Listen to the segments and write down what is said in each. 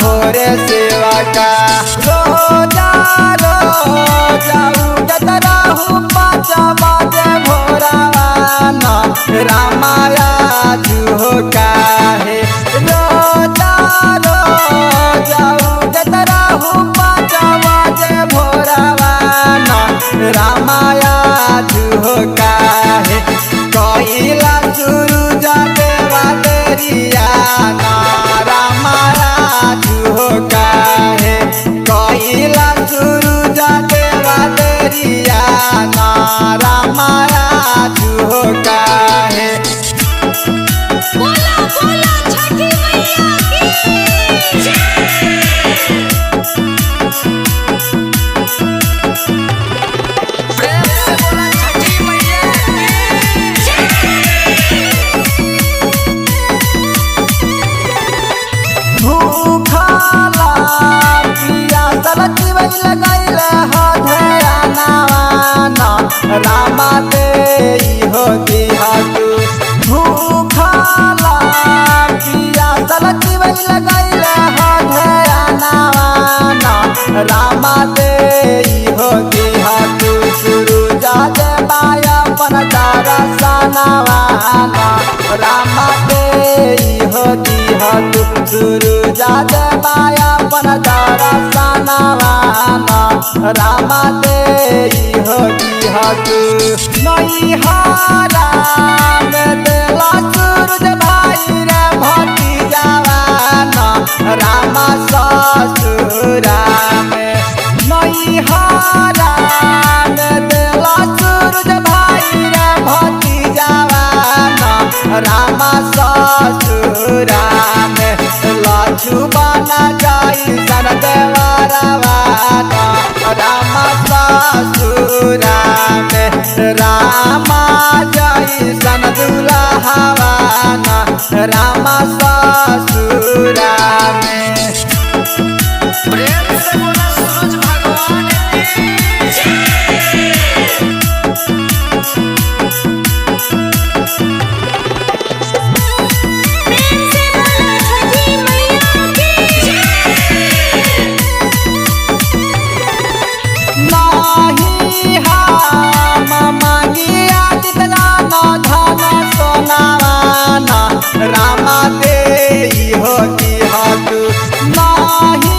भोरे सेवा का रोजा रोजा उगत रहू 5 बजे भोरावाना रामाया जुहो काहे रोजा रोजा उगत रहू 5 बजे भोरावाना रामाया जुहो काहे कइला सूरज देवा देरिया ना रामाया जुहो काहे कइला सूरज देवा देरिया ना रामाया जुहो काहे। बोला बोला छठी मैया की जय। प्रेम से बोला छठी मैया भूखला पियासल जीवन लगैले हो ध्यानवाना रामा देई हो दिहतु भूखला पियासल जीवन लगैले हो ध्यानवाना रामा देई हो दिहतु सूरज देवाया अपन दर्शनवाना रामा देई हो दिहतु सूरज देवाया अपन दर्शनवाना रामा देई हो दिहतु नैहरा में देला सूरज भाई रे भतीजावाना रामा ससुरा में नैहरा में देला सूरज भाई रे भतीजावाना रामा ससुरा में लक्ष्मण जैसन देवरवाना रामा ससुरा में रामा जैसन दुल्हवाना रामा ससुरा में। प्रेम से बोला सूरज भगवान की जय। प्रेम से बोला छठी मैया की जय। नाही हम मांगिया जितना न धन सोनावाना रामा देई हो दिहतु नाही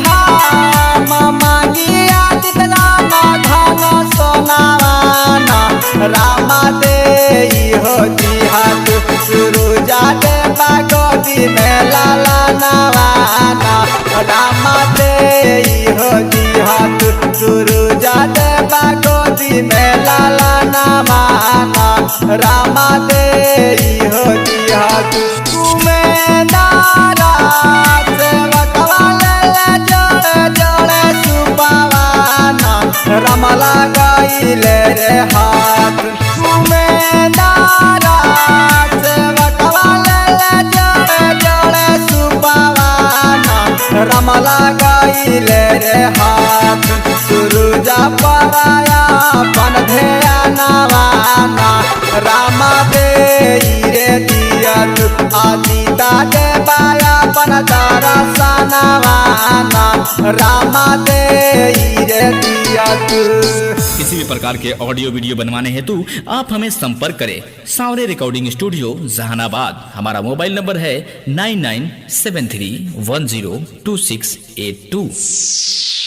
हम मांगिया जितना न धन सोनावाना रामा देई हो दिहतु सूरज देवा गोदी में लाला नवाना रामा देई हो दिहतु सूरज देवा गोदी में लाला नवाना रामा देई हो दिहतु तुम्हें नारा सेवकवा ले जोड़े जोड़े सुपावाना रमला गईले रे हाथ तुम्हें नारा सेवकवा ले जोड़े जोड़े सुपावाना रमला गईले रे हाथ सूरज पराया अपन ध्यानवाना रामा देई रे दियतु आदिता देवाया अपन दर्शनवाना रामा देई रे दियतु। किसी भी प्रकार के ऑडियो वीडियो बनवाने हेतु आप हमें संपर्क करें। सावरे रिकॉर्डिंग स्टूडियो जहानाबाद। हमारा मोबाइल नंबर है 9973102682।